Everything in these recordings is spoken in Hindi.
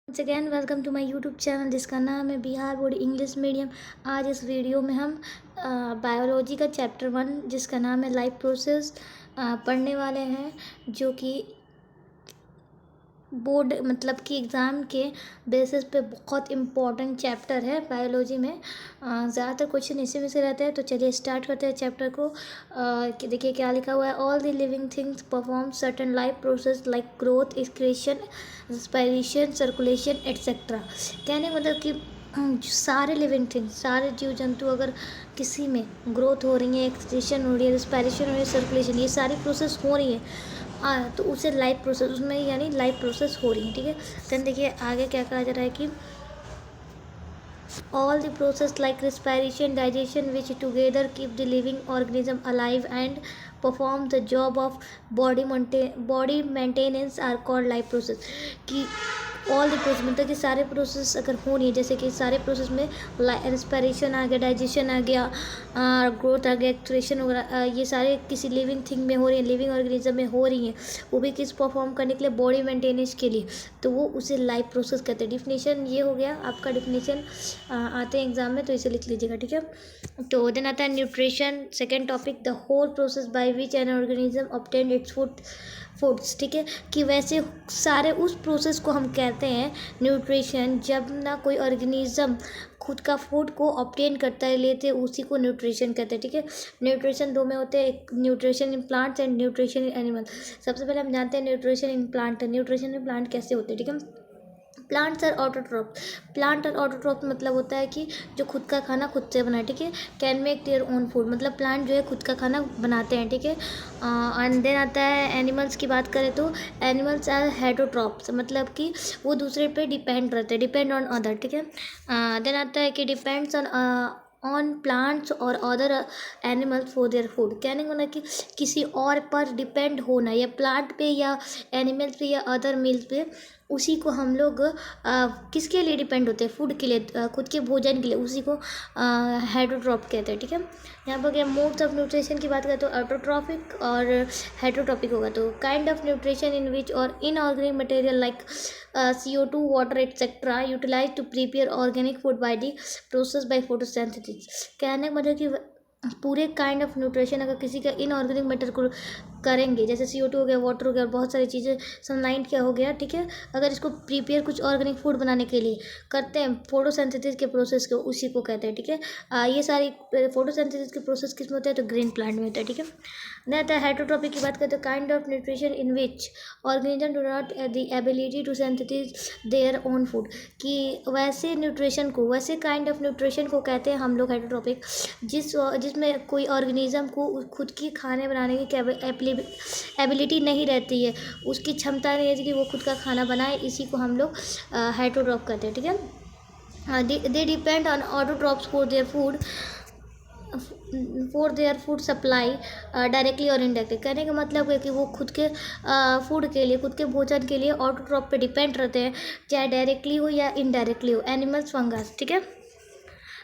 Once again welcome to my YouTube channel जिसका नाम है बिहार बोर्ड इंग्लिश मीडियम। आज इस वीडियो में हम बायोलॉजी का चैप्टर 1 जिसका नाम है लाइफ प्रोसेस पढ़ने वाले हैं, जो कि बोर्ड मतलब कि एग्ज़ाम के बेसिस पे बहुत इम्पॉर्टेंट चैप्टर है बायोलॉजी में। ज़्यादातर क्वेश्चन इसी में से रहते हैं। तो चलिए स्टार्ट करते हैं चैप्टर को। कि देखिए क्या लिखा हुआ है। All the living things perform certain life process like growth, excretion, respiration, circulation etcetera. कहने मतलब कि सारे लिविंग थिंग्स, सारे जीव जंतु अगर किसी में ग्रोथ हो रही है, एक्सक्रीशन हो रही है, रेस्पिरेशन हो रही है, सर्कुलेशन, ये सारी प्रोसेस हो रही है तो उसे लाइफ प्रोसेस, उसमें यानी लाइफ प्रोसेस हो रही है। ठीक है। देन देखिए आगे क्या कहा जा रहा है कि all the process like respiration, digestion, which together keep the living organism alive and perform the job of body maintenance are called life process। कि ऑल द प्रोसेस मतलब कि सारे प्रोसेस अगर हो रही है, जैसे कि सारे प्रोसेस में रेस्पिरेशन आ गया, डाइजेशन आ गया, ग्रोथ आ गया, एक्सक्रीशन वगैरह, ये सारे किसी लिविंग थिंग में हो रही है, लिविंग ऑर्गेनिज्म में हो रही हैं, वो भी किस परफॉर्म करने के लिए, बॉडी मेंटेनेंस के लिए, तो वो उसे लाइफ प्रोसेस कहते हैं। डिफिनेशन ये हो गया आपका। डिफिनेशन आते हैं एग्जाम में तो इसे लिख लीजिएगा। ठीक है। तो देन आता है nutrition, second topic, the whole process by which an organism obtain its foods. ठीक है। कि वैसे सारे उस प्रोसेस को हम कहते हैं न्यूट्रिशन, जब ना कोई ऑर्गेनिज्म खुद का फूड को ऑब्टेन करता है, लेते उसी को न्यूट्रिशन कहते हैं। ठीक है। न्यूट्रिशन दो में होते हैं, एक nutrition in plants and nutrition in animal. सबसे पहले हम जानते हैं nutrition in plant. Nutrition in plant कैसे होते हैं। ठीक है। प्लांट्स और ऑटोट्रॉप। प्लांट और ऑटोट्रॉप मतलब होता है कि जो खुद का खाना खुद से बनाए। ठीक है। Can make their own food, मतलब प्लांट जो है खुद का खाना बनाते हैं। ठीक है। एंड देन आता है एनिमल्स की बात करें तो एनिमल्स आर हेटरोट्रॉप्स, मतलब कि वो दूसरे पे डिपेंड रहते हैं, डिपेंड ऑन अदर। ठीक है। देन आता है कि डिपेंड्स ऑन प्लांट्स और other animals for their food. कहने का मतलब कि किसी और पर डिपेंड होना, या प्लांट पे या एनिमल्स पे या अदर मील्स पे, उसी को हम लोग किसके लिए डिपेंड होते हैं, फूड के लिए, खुद के भोजन के लिए, उसी को हेटरोट्रॉप कहते हैं। ठीक है। यहाँ पर क्या मोड्स ऑफ न्यूट्रिशन की बात करें तो ऑटोट्रॉपिक और हेटरोट्रॉपिक होगा। तो kind of nutrition in which और inorganic material like CO2, water etcetera utilise to prepare organic food by the process by photosynthesis. कहने का मतलब कि पूरे काइंड ऑफ न्यूट्रिशन अगर किसी का इनऑर्गेनिक मैटर को करेंगे, जैसे CO2 हो गया, वाटर हो गया, बहुत सारी चीज़ें, सनलाइट क्या हो गया। ठीक है। अगर इसको प्रिपेयर कुछ ऑर्गेनिक फूड बनाने के लिए करते हैं फोटोसिंथेसिस के प्रोसेस को, उसी को कहते हैं। ठीक है। ये सारी फोटोसिंथेसिस के प्रोसेस किस में होते हैं तो ग्रीन प्लांट में होता है। ठीक है। नहीं आता है हेटरोट्रॉपिक की बात करते हैं, kind of nutrition in which organism do not the ability to synthesise their own food. कि वैसे न्यूट्रिशन को, वैसे काइंड ऑफ न्यूट्रिशन को कहते हैं हम लोग हेटरोट्रॉपिक, जिसमें कोई ऑर्गेनिज्म को खुद की खाने बनाने की एबिलिटी नहीं रहती है, उसकी क्षमता नहीं रहती कि वो खुद का खाना बनाए, इसी को हम लोग हेटरोट्रॉप कहते हैं। ठीक है। They depend on autotrophs for their food supply directly और इनडायरेक्टली। कहने का मतलब है कि वो खुद के फूड के लिए, खुद के भोजन के लिए ऑटोट्रॉप पे डिपेंड रहते हैं, चाहे डायरेक्टली हो या इनडायरेक्टली हो, एनिमल्स, फंगस। ठीक है।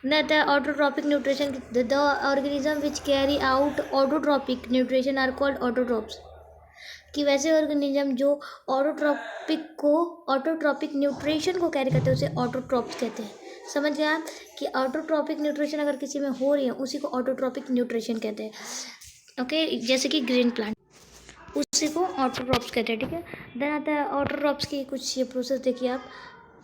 That the autotrophic nutrition, the organism which carry out autotrophic nutrition are called autotrophs। कि वैसे ऑर्गेनिज्म जो ऑटोट्रॉपिक न्यूट्रिशन को कैरी करते हैं उसे ऑटोट्रॉप्स कहते हैं। समझ गए आप कि ऑटोट्रॉपिक न्यूट्रिशन अगर किसी में हो रही है उसी को ऑटोट्रॉपिक न्यूट्रिशन कहते हैं। ओके। जैसे कि ग्रीन प्लांट, उसी को ऑटोट्रॉप्स कहते हैं। ठीक है। देन आता है ऑटोट्रॉप्स की कुछ ये प्रोसेस देखिए आप,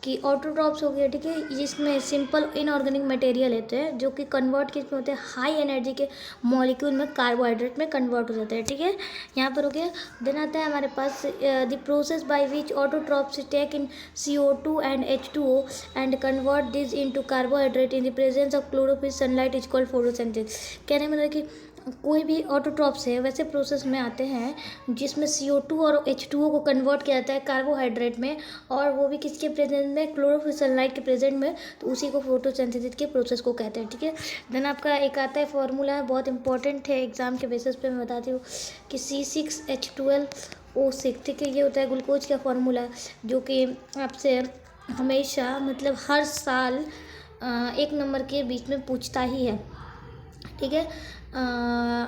कि ऑटोट्रॉप्स हो गया। ठीक है। जिसमें सिंपल इनऑर्गेनिक मटेरियल लेते हैं जो कि कन्वर्ट किस में होते हैं, हाई एनर्जी के मॉलिक्यूल में, कार्बोहाइड्रेट में कन्वर्ट हो जाते हैं। ठीक है। यहाँ पर हो गया। देन आता है हमारे पास the process by which autotrophs take in CO2 and H2O and convert this into carbohydrate in the presence of chlorophyll sunlight is called photosynthesis. कहने मतलब कि कोई भी ऑटोट्रॉप्स है वैसे प्रोसेस में आते हैं जिसमें CO2 और H2O को कन्वर्ट किया जाता है कार्बोहाइड्रेट में, और वो भी किसके प्रेजेंट में, क्लोरोफिल सनलाइट के प्रेजेंट में, तो उसी को फोटोसिंथेसिस के प्रोसेस को कहते हैं। ठीक है। देन आपका एक आता है फॉर्मूला, बहुत इंपॉर्टेंट है एग्जाम के बेसिस पे मैं बताती हूँ, कि C6H12O6। ठीक है। ये होता है ग्लूकोज का फॉर्मूला, जो कि आपसे हमेशा मतलब हर साल 1 नंबर के बीच में पूछता ही है। ठीक है।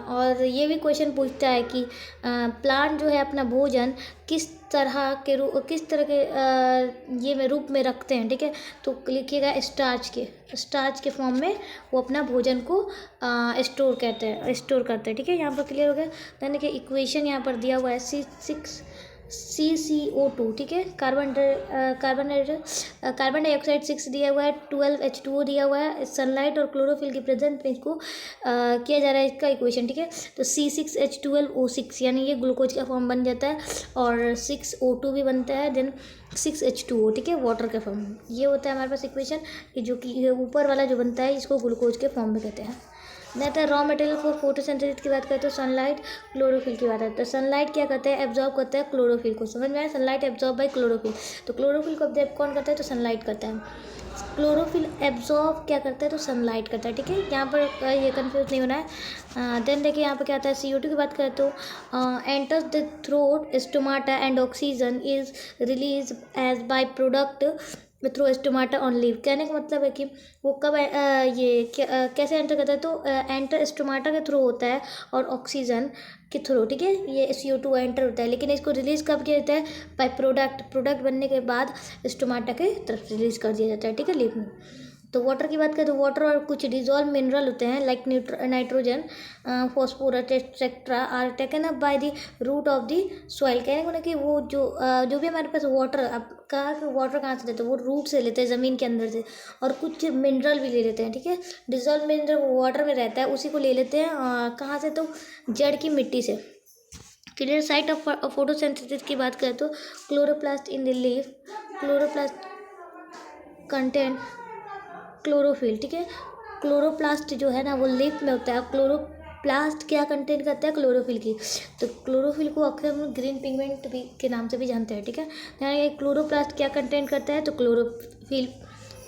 और ये भी क्वेश्चन पूछता है कि प्लांट जो है अपना भोजन किस तरह के ये में रूप में रखते हैं, ठीक है। तो लिखिएगा स्टार्च के फॉर्म में वो अपना भोजन को स्टोर करते हैं, ठीक है। यहाँ पर क्लियर हो गया। देन देखिए इक्वेशन यहाँ पर दिया हुआ है CCO2, ठीक है। कार्बन डाइऑक्साइड 6 दिया हुआ है, 12 H2O दिया हुआ है। सनलाइट और क्लोरोफिल की प्रेजेंस में इसको किया जा रहा है इसका इक्वेशन, ठीक है। तो C6H12O6 यानी ये ग्लूकोज का फॉर्म बन जाता है, और 6O2 भी बनता है, देन 6H2O, ठीक है, वाटर का फॉर्म। ये होता है हमारे पास इक्वेशन, जो कि ऊपर वाला जो बनता है इसको ग्लूकोज के फॉर्म में कहते हैं। नहीं, रॉ मटेरियल फॉर फोटोसिंथेसिस की बात करें तो सनलाइट, क्लोरोफिल की बात है। तो सनलाइट क्या करता है, एब्जॉर्ब करता है क्लोरोफिल को। समझ में आया, सनलाइट एब्जॉर्ब बाय क्लोरोफिल। तो क्लोरोफिल को एब्जॉर्ब कौन करता है, तो सनलाइट करता है। क्लोरोफिल एब्जॉर्ब क्या करता है, तो सनलाइट करता है, ठीक है। यहाँ पर ये कंफ्यूज नहीं होना है। देन देखिए यहाँ पर क्या आता है, CO2 की बात करें तो enters the throat stomata and oxygen is release as by product through stomata on leave. कहने का मतलब है कि वो कब कैसे एंटर करता है, तो एंटर स्टोमाटा के थ्रू होता है और ऑक्सीजन के थ्रू, ठीक है। ये CO2 एंटर होता है, लेकिन इसको रिलीज कब किया जाता है, बाय प्रोडक्ट बनने के बाद स्टोमाटा के तरफ रिलीज कर दिया जाता है, ठीक है, लीव में। तो वाटर की बात करें तो वाटर और कुछ डिजॉल्व मिनरल होते हैं like nitrogen, phosphorus etcetera are taken up by the root of the soil. कहने को ना कि वो जो भी हमारे पास वाटर, अब कहा कि वाटर कहाँ से लेते हैं, वो रूट से लेते हैं, ज़मीन के अंदर से, और कुछ मिनरल भी ले लेते हैं, ठीक है। डिजॉल्व मिनरल वाटर में रहता है, उसी को ले लेते हैं कहाँ से, तो जड़ की मिट्टी से। क्लियर। साइट ऑफ फोटोसिंथेसिस की बात करें तो chloroplast in the leaf, chloroplast content chlorophyll, ठीक है। क्लोरोप्लास्ट जो है ना वो लीफ में होता है। क्लोरोप्लास्ट क्या कंटेंट करता है, क्लोरोफिल की। तो क्लोरोफिल को अक्सर हम ग्रीन पिगमेंट भी के नाम से भी जानते हैं, ठीक है। यानी क्लोरोप्लास्ट क्या कंटेंट करता है, तो क्लोरोफिल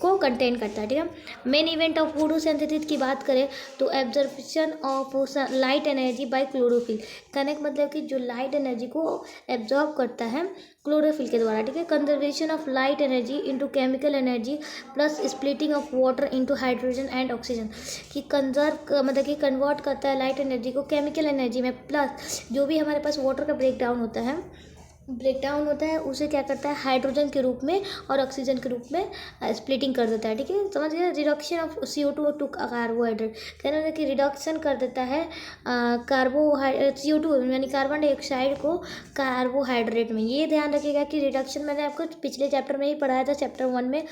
को कंटेन करता है, ठीक है। मेन इवेंट ऑफ फोटोसिंथेसिस की बात करें तो absorption of light energy by chlorophyll. कहने का मतलब कि जो लाइट एनर्जी को एब्जॉर्ब करता है क्लोरोफिल के द्वारा, ठीक है। Conservation of light energy into chemical energy plus splitting of water into hydrogen and oxygen. कि कंजर्व मतलब कि कन्वर्ट करता है लाइट एनर्जी को केमिकल एनर्जी में, प्लस जो भी हमारे पास वाटर का ब्रेकडाउन होता है उसे क्या करता है, हाइड्रोजन के रूप में और ऑक्सीजन के रूप में स्प्लिटिंग कर देता है, ठीक है। समझ गए। Reduction of CO2 to carbohydrate, कहना है कि रिडक्शन कर देता है CO2 यानी कार्बन डाइऑक्साइड को कार्बोहाइड्रेट में। ये ध्यान रखिएगा कि रिडक्शन मैंने आपको पिछले चैप्टर में ही पढ़ाया था, चैप्टर 1 में,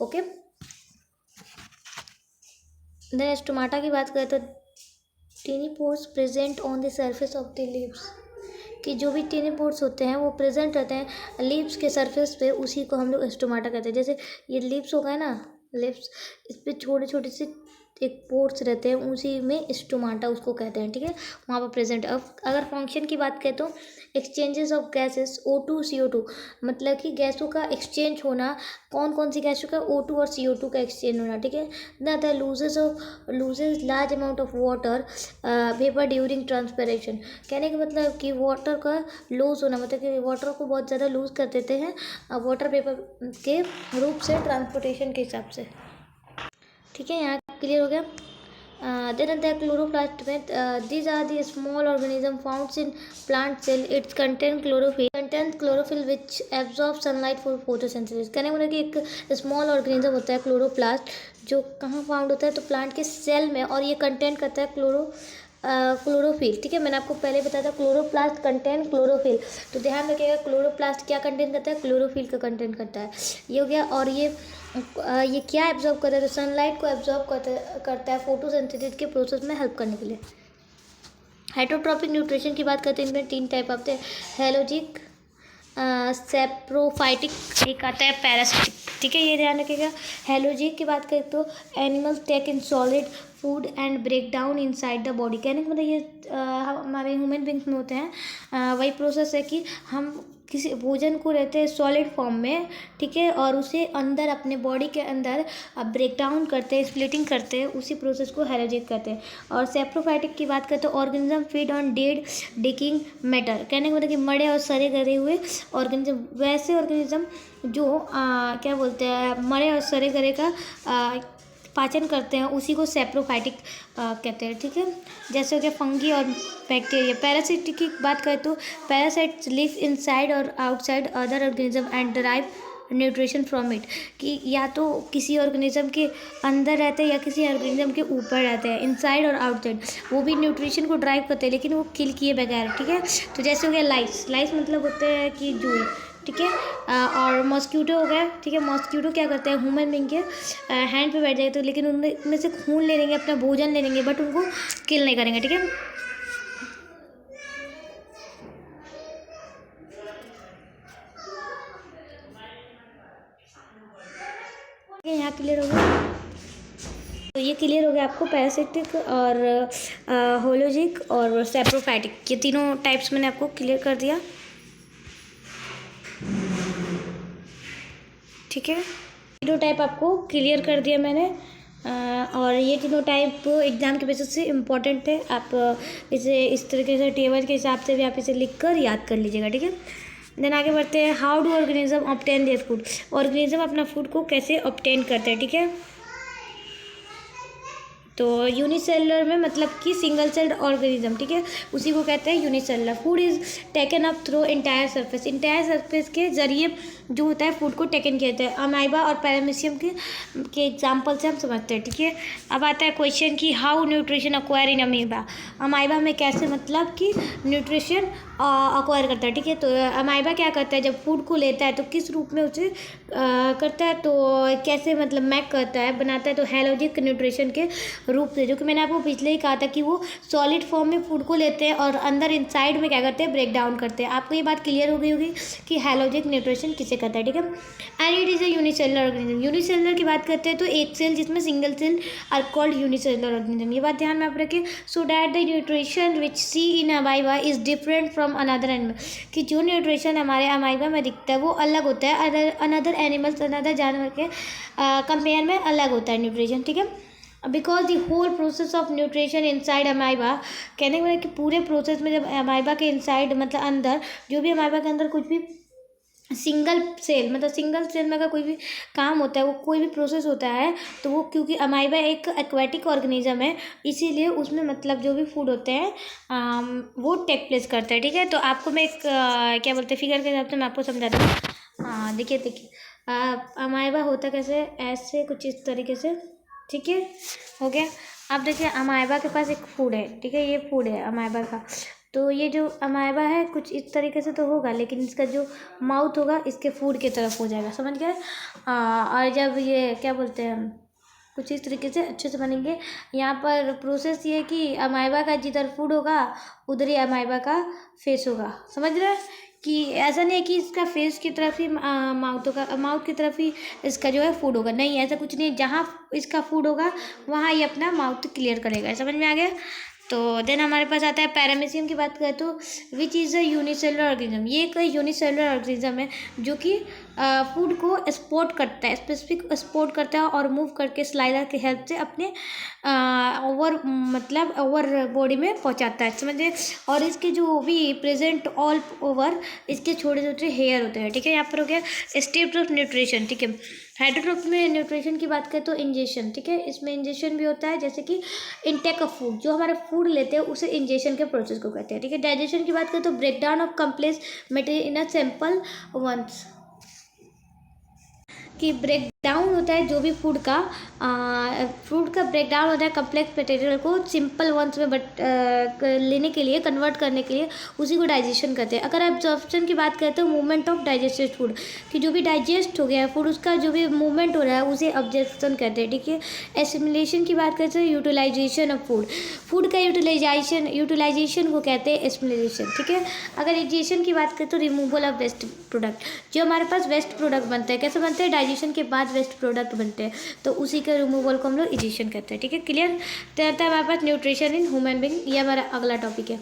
ओके। देन स्टोमाटा की बात करें तो टिनी pores present on the surface of the leaves, कि जो भी टिनी पोर्स होते हैं वो प्रेजेंट रहते हैं लीव्स के सरफेस पे, उसी को हम लोग स्टोमाटा कहते हैं। जैसे ये लीव्स हो गए ना, लीव्स, इस पर छोटे छोटे से एक पोर्स रहते हैं, उसी में स्टोमाटा उसको कहते हैं, ठीक है, वहाँ पर प्रेजेंट। अब अगर फंक्शन की बात करें तो exchanges of gases O2 CO2, मतलब कि गैसों का एक्सचेंज होना। कौन कौन सी गैसों का, O2 और CO2 का एक्सचेंज होना, ठीक है। ना loses large amount of water vapour during transpiration. कहने का मतलब कि वाटर का लूज होना, मतलब कि वाटर को बहुत ज़्यादा लूज कर देते हैं वाटर वेपर के रूप से ट्रांसपोर्टेशन के हिसाब से, ठीक है। यहाँ क्लियर हो गया। देन द क्लोरोप्लास्ट में these are the small organism found in plant cell. It contains chlorophyll which absorbs sunlight for photosynthesis. कहने का मतलब कि एक स्मॉल ऑर्गेनिज्म होता है क्लोरोप्लास्ट, जो कहाँ फाउंड होता है, तो प्लांट के सेल में, और ये कंटेंट करता है क्लोरोफिल, ठीक है। मैंने आपको पहले बताया था क्लोरोप्लास्ट कंटेन क्लोरोफिल, तो ध्यान रखिएगा क्लोरोप्लास्ट क्या कंटेंट करता है, क्लोरोफिल का कंटेंट करता है, ये हो गया। और ये क्या एब्जॉर्ब करता है, तो सनलाइट को एब्जॉर्ब करता है फोटोसिंथेसिस के प्रोसेस में हेल्प करने के लिए। हाइड्रोट्रॉपिक न्यूट्रिशन की बात करते हैं, इनमें 3 टाइप आते हैं, हेलोजिक, सेप्रोफाइटिक, एक आता है पैरासिटिक, ठीक है, ये ध्यान रखिएगा। हेलोजिक की बात करें तो animals take in solid food and break down inside the body. कहने का मतलब ये हमारे ह्यूमन बींग्स में होते हैं, वही प्रोसेस है कि हम किसी भोजन को रहते हैं सॉलिड फॉर्म में, ठीक है, और उसे अंदर अपने बॉडी के अंदर ब्रेक डाउन करते हैं, स्प्लिटिंग करते हैं, उसी प्रोसेस को हेलोजिक कहते हैं। और सेप्रोफाइटिक की बात करते हैं, organism feed on dead डिकिंग matter. कहने का मतलब कि मरे और सड़े गले हुए ऑर्गेनिज्म, वैसे ऑर्गेनिज्म जो क्या बोलते हैं, मरे और सड़े गले का पाचन करते हैं उसी को सेप्रोफाइटिक कहते हैं, ठीक है। जैसे हो गया फंगी और बैक्टीरिया। पैरासाइट की बात करें तो पैरासाइट्स लिव इनसाइड और outside other organism and derive nutrition from it, कि या तो किसी ऑर्गेनिज्म के अंदर रहते हैं या किसी ऑर्गेनिज्म के ऊपर रहते हैं, इनसाइड और आउटसाइड। वो भी न्यूट्रिशन को ड्राइव करते हैं लेकिन वो किल किए बगैर, ठीक है। तो जैसे हो गया लाइस, लाइस मतलब होते हैं कि जूई, ठीक है। और मॉस्क्यूटो हो गया, ठीक है। मॉस्क्यूटो क्या करते हैं, ह्यूमन बीइंग के हैंड पे बैठ जाते हैं लेकिन उनमें से खून ले लेंगे, अपना भोजन ले लेंगे, बट उनको किल नहीं करेंगे, ठीक है। यहाँ क्लियर हो गया। तो ये क्लियर हो गया आपको पैरासिटिक और होलोजिक और सेप्रोफाइटिक, ये तीनों टाइप्स मैंने आपको क्लियर कर दिया, ठीक है। तीनों टाइप आपको क्लियर कर दिया मैंने। और ये तीनों टाइप एग्जाम के बेसिस से इम्पॉर्टेंट है। आप इसे इस तरीके से टेबल के हिसाब से भी आप इसे लिख कर याद कर लीजिएगा, ठीक है। देन आगे बढ़ते हैं। How do organism obtain their food, organism अपना फूड को कैसे ऑब्टेन करते हैं, ठीक है। तो यूनिसेलुलर में मतलब कि सिंगल सेल्ड ऑर्गेनिज्म, ठीक है, उसी को कहते हैं unicellular. Food is taken up through entire surface, entire surface के जरिए जो होता है फूड को टेकन किया जाता है। अमाइबा और पैरामीशियम के एग्जाम्पल से हम समझते हैं, ठीक है। अब आता है क्वेश्चन कि how nutrition acquire in amoeba, amoeba में कैसे मतलब कि न्यूट्रिशन अक्वायर करता है, ठीक है। तो अमाइबा क्या करता है, जब फूड को लेता है तो किस रूप में उसे करता है, तो कैसे मतलब मैक करता है, बनाता है, तो हेलोजिक न्यूट्रिशन के रूप से, जो कि मैंने आपको पिछले ही कहा था कि वो सॉलिड फॉर्म में फूड को लेते हैं और अंदर इनसाइड में क्या करते हैं, ब्रेक डाउन करते हैं। आपको ये बात क्लियर हो गई होगी कि हेलोजिक न्यूट्रिशन किसे करता है, ठीक है। And it is a unicellular organism, unicellular की बात करते हैं तो एक सेल जिसमें single cell are called unicellular organism. ये बात ध्यान में आप रखें। So that the nutrition which see in amoeba is different from another animal, कि जो न्यूट्रिशन हमारे अमाइबा में दिखता है वो अलग होता है अनदर एनिमल्स, अनदर जानवर के कंपेयर में अलग होता है न्यूट्रिशन, ठीक है। Because the whole process of nutrition inside amoeba, कहने का मतलब कि पूरे प्रोसेस में जब अमाइबा के इनसाइड मतलब अंदर जो भी अमाइबा के अंदर कुछ भी सिंगल सेल मतलब सिंगल सेल में अगर कोई भी काम होता है, वो कोई भी प्रोसेस होता है, तो वो क्योंकि अमाइबा एक एक्वेटिक ऑर्गेनिज्म है इसीलिए उसमें मतलब जो भी फूड होते हैं वो टेक प्लेस करता है, ठीक है। तो आपको मैं एक क्या बोलते हैं फिगर के हिसाब से मैं आपको समझाता हूँ। हाँ देखिए अमाइबा होता कैसे, ऐसे कुछ इस तरीके से, ठीक है, हो गया। अब देखिए अमाइबा के पास एक फूड है, ठीक है, ये फूड है अमाइबा का। तो ये जो अमाइबा है कुछ इस तरीके से तो होगा, लेकिन इसका जो माउथ होगा इसके फूड की तरफ हो जाएगा, समझ गए। और जब ये क्या बोलते हैं कुछ इस तरीके से अच्छे से बनेंगे। यहाँ पर प्रोसेस ये है कि अमाइबा का जिधर फूड होगा उधर ही अमाइबा का फेस होगा, समझ रहे हैं। कि ऐसा नहीं है कि इसका फेस की तरफ ही माउथ होगा, माउथ की तरफ ही इसका जो है फूड होगा, नहीं ऐसा कुछ नहीं है। जहाँ इसका फूड होगा वहाँ ये अपना माउथ क्लियर करेगा, समझ में आ गया। तो देन हमारे पास आता है पैरामीशियम की बात करें तो which is a unicellular organism, ये एक यूनिसेलुलर ऑर्गेनिज्म है जो कि फूड को एक्सपोर्ट करता है, स्पेसिफिक एक्सपोर्ट करता है और मूव करके स्लाइडर की हेल्प से अपने ओवर बॉडी में पहुंचाता है, समझिए। और इसके जो भी प्रेजेंट ऑल ओवर इसके छोटे छोटे हेयर होते हैं, ठीक है। यहाँ पर हो गया स्टेप्स ऑफ न्यूट्रिशन, ठीक है। हेटेरोट्रॉफ में न्यूट्रिशन की बात करें तो इंजेशन, ठीक है, इसमें इंजेशन भी होता है, जैसे कि इनटेक ऑफ फूड, जो हमारे फूड लेते हैं उसे इंजेशन के प्रोसेस को कहते हैं, ठीक है। डाइजेशन की बात करें तो break down of complex material in a simple ones, कि ब्रेक डाउन होता है जो भी फूड का ब्रेक डाउन होता है कम्प्लेक्स मटेरियल को सिंपल वंस में लेने के लिए, कन्वर्ट करने के लिए उसी को डाइजेशन कहते हैं। अगर एब्जॉर्प्शन की बात करें तो मूवमेंट ऑफ डाइजेस्टेड फूड, कि जो भी डाइजेस्ट हो गया है फूड उसका जो भी मूवमेंट हो रहा है उसे एब्जॉर्प्शन कहते हैं, ठीक है। एसिमिलेशन की बात करें तो यूटिलाइजेशन ऑफ फूड का यूटिलाइजेशन को कहते हैं एसिमिलेशन, ठीक है। अगर इजेशन की बात करें तो रिमूवल ऑफ वेस्ट प्रोडक्ट, जो हमारे पास वेस्ट प्रोडक्ट बनते हैं, कैसे बनते हैं, डाइजेशन के बाद वेस्ट प्रोडक्ट बनते हैं, तो उसी के रिमूवल को हम लोग इजेशन कहते हैं, ठीक है। क्लियर। तो आता है हमारे पास न्यूट्रिशन इन ह्यूमन बीइंग, ये हमारा अगला टॉपिक है।